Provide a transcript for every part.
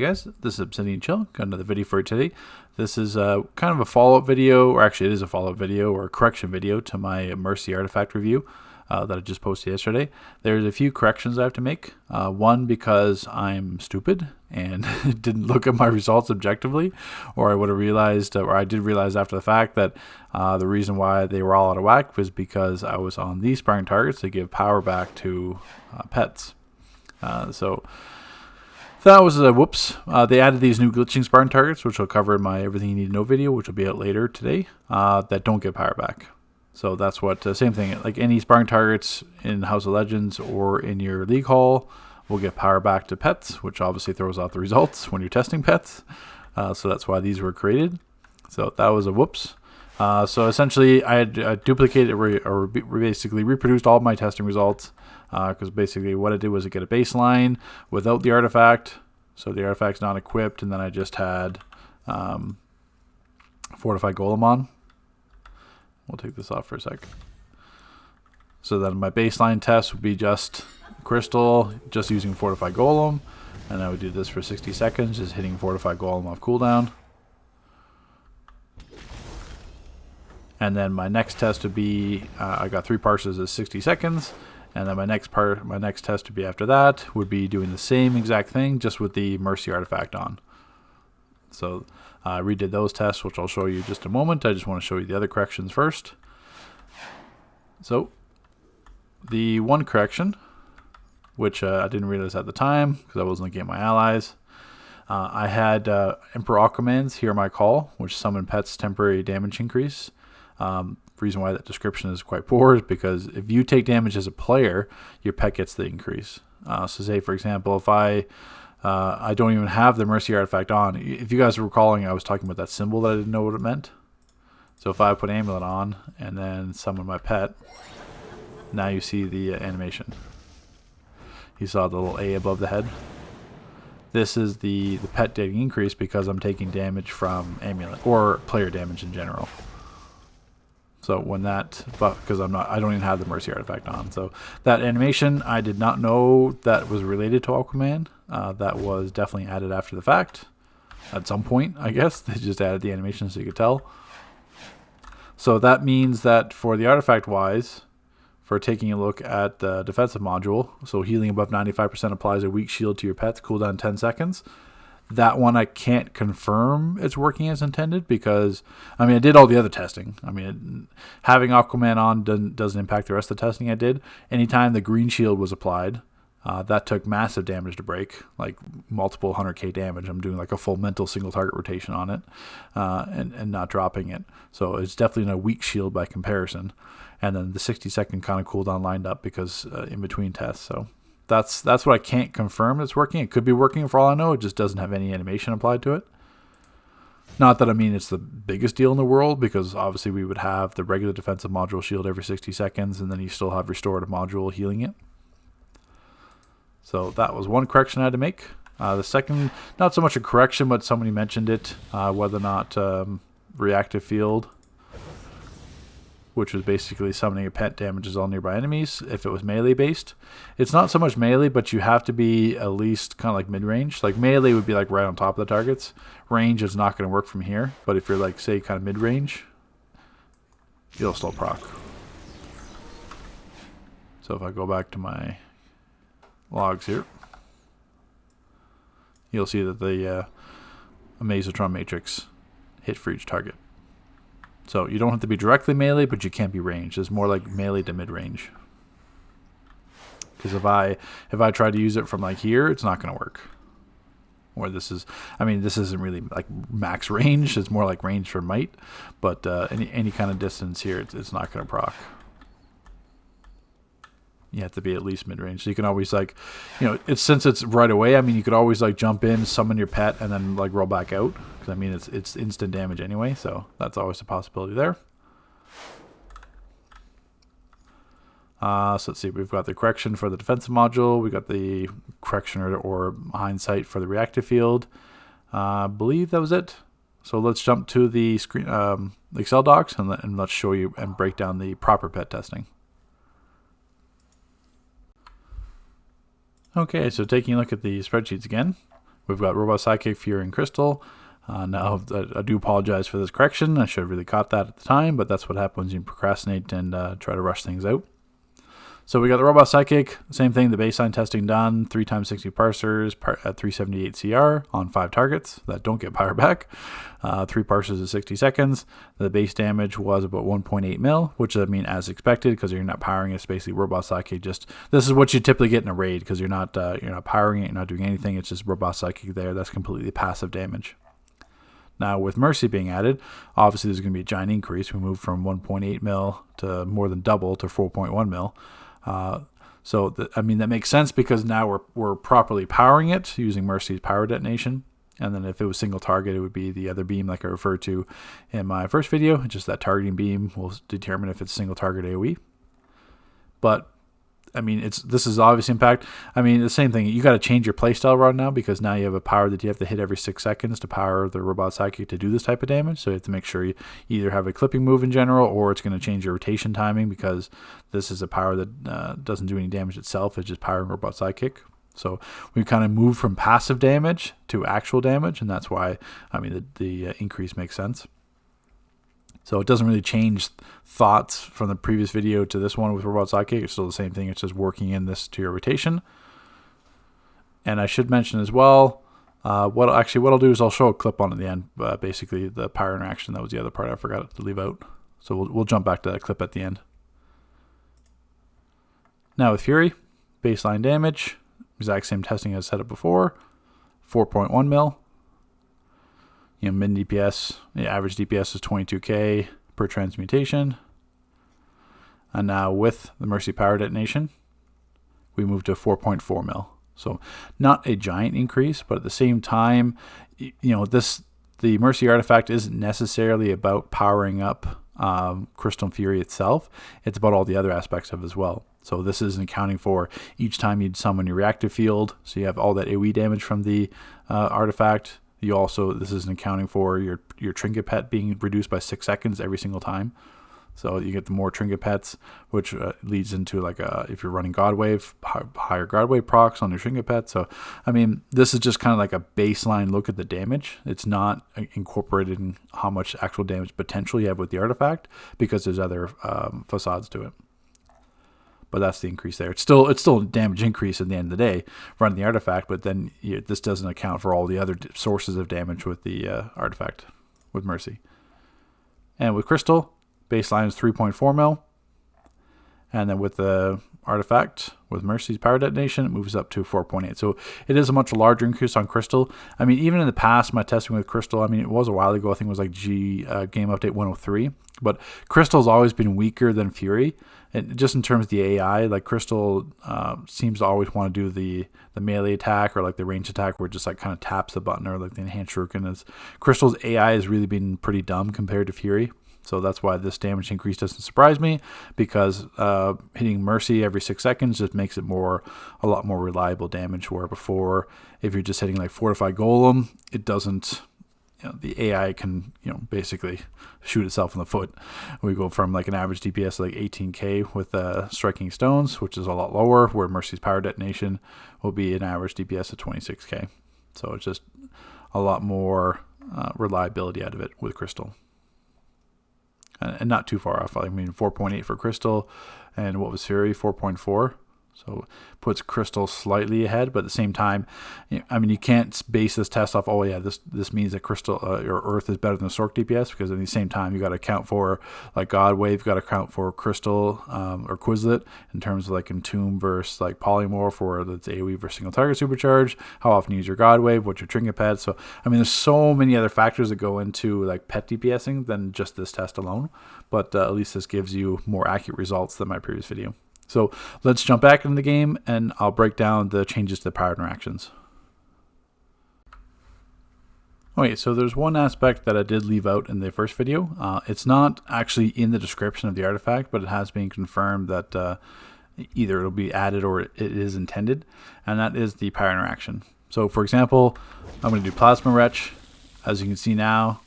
there guys, this is Obsidian Chill, got another video for you today. This is kind of a follow-up video, or actually it is a follow-up video or a correction video to my M.E.R.C.Y artifact review that I just posted yesterday. There's a few corrections I have to make. One, because I'm stupid and didn't look at my results objectively, or I would have realized, or I did realize after the fact that the reason why they were all out of whack was because I was on these sparring targets to give power back to pets. So that was a whoops. They added these new glitching sparring targets, which will cover in my Everything You Need to Know video, which will be out later today, that don't get power back. So that's what, same thing, like any sparring targets in House of Legends or in your League Hall will get power back to pets, which obviously throws out the results when you're testing pets. So that's why these were created. So that was a whoops. So essentially I had duplicated or basically reproduced all of my testing results, because basically what I did was I get a baseline without the artifact. So the artifact's not equipped, and then I just had Fortified Golem on. We'll take this off for a sec. So then my baseline test would be just Crystal, just using Fortified Golem. And I would do this for 60 seconds, just hitting Fortified Golem off cooldown. And then my next test would be, I got 3 parses at 60 seconds. And then my next test would be after that, would be doing the same exact thing, just with the M.E.R.C.Y artifact on. So I redid those tests, which I'll show you in just a moment. I just want to show you the other corrections first. So the one correction, which I didn't realize at the time because I wasn't looking at my allies, I had Emperor commands Hear My Call, which summon pets temporary damage increase. Reason why that description is quite poor is because if you take damage as a player, your pet gets the increase. So say, for example, if I don't even have the M.E.R.C.Y artifact on. If you guys are recalling, I was talking about that symbol that I didn't know what it meant. So if I put Amulet on and then summon my pet, now you see the animation. You saw the little A above the head. This is the pet getting increase because I'm taking damage from Amulet, or player damage in general. So when that, because I don't even have the M.E.R.C.Y artifact on. So that animation, I did not know that was related to Aquaman. That was definitely added after the fact. At some point, I guess. They just added the animation so you could tell. So that means that for the artifact wise, for taking a look at the defensive module, so healing above 95% applies a weak shield to your pets, cooldown 10 seconds. That one I can't confirm it's working as intended because, I mean, I did all the other testing. I mean, having Aquaman on doesn't impact the rest of the testing I did. Anytime the green shield was applied, that took massive damage to break, like multiple 100k damage. I'm doing like a full mental single target rotation on it and not dropping it. So it's definitely a weak shield by comparison. And then the 60-second kind of cooldown lined up because in between tests. So that's what I can't confirm it's working. It could be working for all I know. It just doesn't have any animation applied to it. Not that I mean it's the biggest deal in the world, because obviously we would have the regular defensive module shield every 60 seconds, and then you still have restorative module healing it. So that was one correction I had to make. The second, not so much a correction, but somebody mentioned it, whether or not reactive field, which was basically summoning a pet damages all nearby enemies if it was melee based. It's not so much melee, but you have to be at least kind of like mid-range. Like melee would be like right on top of the targets. Range is not going to work from here, but if you're like, say, kind of mid-range, you'll still proc. So if I go back to my logs here, you'll see that the Amazotron matrix hit for each target. So you don't have to be directly melee, but you can't be ranged. It's more like melee to mid-range. Because if I try to use it from like here, it's not going to work. Or this is, I mean, this isn't really like max range. It's more like range for might. But any kind of distance here, it's not going to proc. You have to be at least mid-range. So you can always like, since it's right away, I mean, you could always like jump in, summon your pet, and then like roll back out. Because I mean, it's instant damage anyway, so that's always a possibility there. So let's see, we've got the correction for the defensive module. We got the correction or hindsight for the reactive field. I believe that was it. So let's jump to the screen, Excel docs, and let's show you and break down the proper pet testing. Okay, so taking a look at the spreadsheets again, we've got Robot Sidekick, Fury, and Crystal. Now, I do apologize for this correction. I should have really caught that at the time, but that's what happens when you procrastinate and try to rush things out. So we got the Robot Sidekick, same thing, the baseline testing done, 3 times 60 parsers at 378 CR on 5 targets that don't get power back. 3 parsers at 60 seconds. The base damage was about 1.8 mil, which I mean as expected because you're not powering it. It's basically Robot Sidekick. This is what you typically get in a raid because you're not powering it, you're not doing anything. It's just Robot Sidekick there. That's completely passive damage. Now, with M.E.R.C.Y being added, obviously there's going to be a giant increase. We moved from 1.8 mil to more than double to 4.1 mil. That makes sense because now we're properly powering it using M.E.R.C.'s power detonation. And then if it was single target, it would be the other beam like I referred to in my first video. Just that targeting beam will determine if it's single target AoE. But I mean, this is obvious impact. I mean, the same thing. You got to change your playstyle right now because now you have a power that you have to hit every 6 seconds to power the Robot Sidekick to do this type of damage. So you have to make sure you either have a clipping move in general or it's going to change your rotation timing because this is a power that doesn't do any damage itself. It's just powering Robot Sidekick. So we've kind of moved from passive damage to actual damage, and that's why, I mean, the increase makes sense. So it doesn't really change thoughts from the previous video to this one with Robot Sidekick. It's still the same thing. It's just working in this to your rotation. And I should mention as well, what I'll do is I'll show a clip on at the end. Basically, the power interaction. That was the other part I forgot to leave out. So we'll jump back to that clip at the end. Now with Fury, baseline damage, exact same testing as set up before, 4.1 mil. Min DPS, the average DPS is 22k per transmutation. And now with the M.E.R.C.Y power detonation, we move to 4.4 mil. So not a giant increase, but at the same time, the M.E.R.C.Y artifact isn't necessarily about powering up Crystal and Fury itself. It's about all the other aspects of it as well. So this isn't accounting for each time you'd summon your reactive field. So you have all that AoE damage from the artifact. This isn't accounting for your trinket pet being reduced by 6 seconds every single time. So you get the more trinket pets, which leads into if you're running God Wave, higher God Wave procs on your trinket pet. So, I mean, this is just kind of like a baseline look at the damage. It's not incorporated in how much actual damage potential you have with the artifact because there's other facades to it. But that's the increase there. It's still a damage increase at the end of the day running the artifact, but then this doesn't account for all the other sources of damage with the artifact with M.E.R.C.Y. And with Crystal, baseline is 3.4 mil. And then with the artifact, with M.E.R.C.'s power detonation, it moves up to 4.8. So it is a much larger increase on Crystal. I mean, even in the past, my testing with Crystal, I mean, it was a while ago. I think it was like Game Update 103. But Crystal's always been weaker than Fury. And just in terms of the AI, like Crystal seems to always want to do the melee attack or like the range attack where it just like kind of taps the button, or like the enhanced shuriken. Crystal's AI has really been pretty dumb compared to Fury. So that's why this damage increase doesn't surprise me, because hitting M.E.R.C.Y every 6 seconds just makes it a lot more reliable damage, where before, if you're just hitting like Fortified Golem, it doesn't, the AI can, basically shoot itself in the foot. We go from like an average DPS of like 18k with Striking Stones, which is a lot lower, where M.E.R.C.'s power detonation will be an average DPS of 26k. So it's just a lot more reliability out of it with Crystal. And not too far off. I mean, 4.8 for Crystal, and what was Fury? 4.4. So puts Crystal slightly ahead, but at the same time, I mean, you can't base this test off, this means that Crystal or Earth is better than the Sork DPS, because at the same time, you got to account for like God Wave, you got to account for Crystal or Quizlet in terms of like Entomb versus like Polymorph, or that's AoE versus single target supercharge, how often you use your God Wave, what's your trinket pet. So, I mean, there's so many other factors that go into like pet DPSing than just this test alone, but at least this gives you more accurate results than my previous video. So let's jump back into the game, and I'll break down the changes to the power interactions. Okay, so there's one aspect that I did leave out in the first video. It's not actually in the description of the artifact, but it has been confirmed that either it'll be added or it is intended, and that is the power interaction. So for example, I'm going to do Plasma Wretch. As you can see now,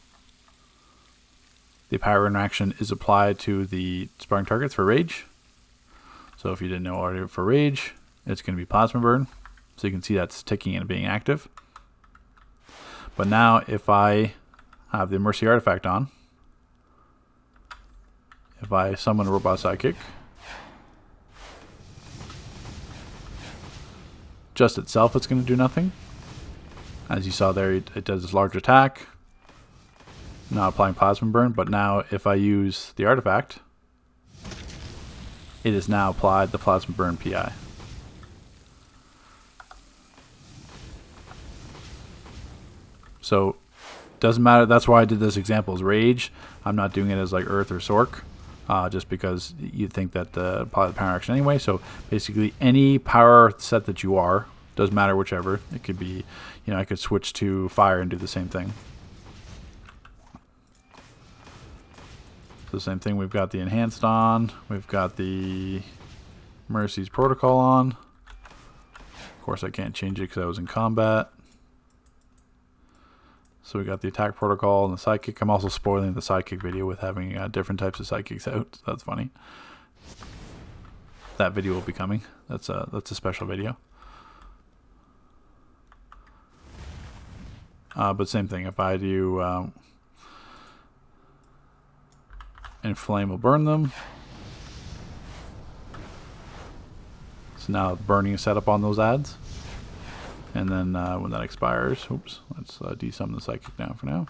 the power interaction is applied to the sparring targets for Rage. So if you didn't know already, for Rage, it's going to be Plasma Burn. So you can see that's ticking and being active. But now if I have the M.E.R.C.Y artifact on, if I summon a Robot Sidekick, just itself it's going to do nothing. As you saw there, it does this large attack, not applying Plasma Burn. But now if I use the artifact, it is now applied the Plasma Burn PI. So doesn't matter. That's why I did this example as Rage. I'm not doing it as like Earth or Sork, just because you'd think that probably the power action anyway. So basically any power set that you are, doesn't matter whichever. It could be, I could switch to Fire and do the same thing. So the same thing, we've got the Enhanced on, we've got the M.E.R.C.'s Protocol on. Of course I can't change it because I was in combat. So we got the attack protocol and the sidekick. I'm also spoiling the sidekick video with having different types of sidekicks out. So that's funny. That video will be coming. That's a special video. But same thing. If I do Inflame will burn them. So now burning is set up on those ads. And then when that expires, oops, let's desum the Psychic down for now.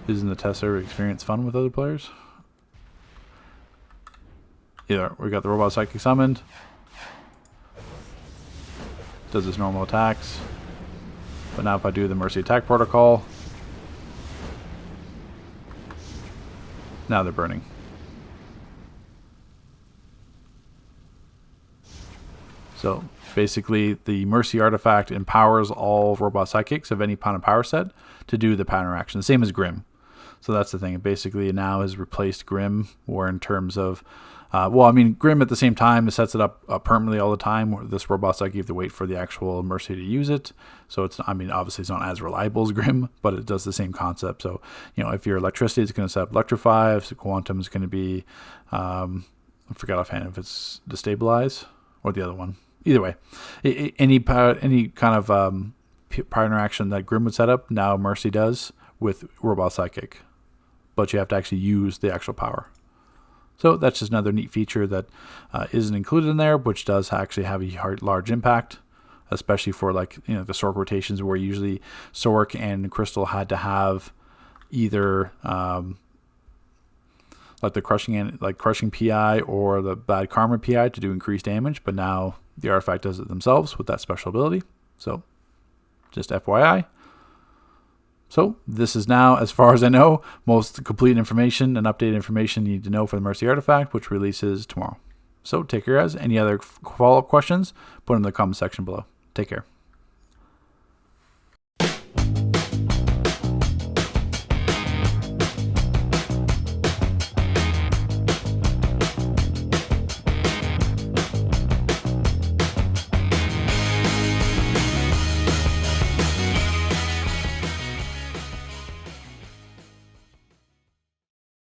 Isn't the test server experience fun with other players? Either we got the Robot Psychic summoned, does its normal attacks, but now if I do the M.E.R.C. attack protocol, now they're burning. So basically the M.E.R.C. artifact empowers all Robot Sidekicks of any kind of power set to do the power action, the same as Grim. So that's the thing. It basically now has replaced Grim, or in terms of, Grim at the same time, it sets it up permanently all the time. Where this Robot Psychic, you have to wait for the actual M.E.R.C. to use it. So it's, obviously it's not as reliable as Grim, but it does the same concept. So, if your electricity is going to set up Electrify, if the Quantum is going to be, I forgot offhand if it's Destabilize or the other one. Either way, any kind of power interaction that Grim would set up, now M.E.R.C. does with Robot Psychic. But you have to actually use the actual power. So that's just another neat feature that isn't included in there, which does actually have a large impact, especially for the Sork rotations, where usually Sork and Crystal had to have either the crushing PI or the bad karma PI to do increased damage, but now the artifact does it themselves with that special ability. So just FYI. So this is now, as far as I know, most complete information and updated information you need to know for the M.E.R.C. artifact, which releases tomorrow. So take care, guys. Any other follow-up questions, put them in the comment section below. Take care.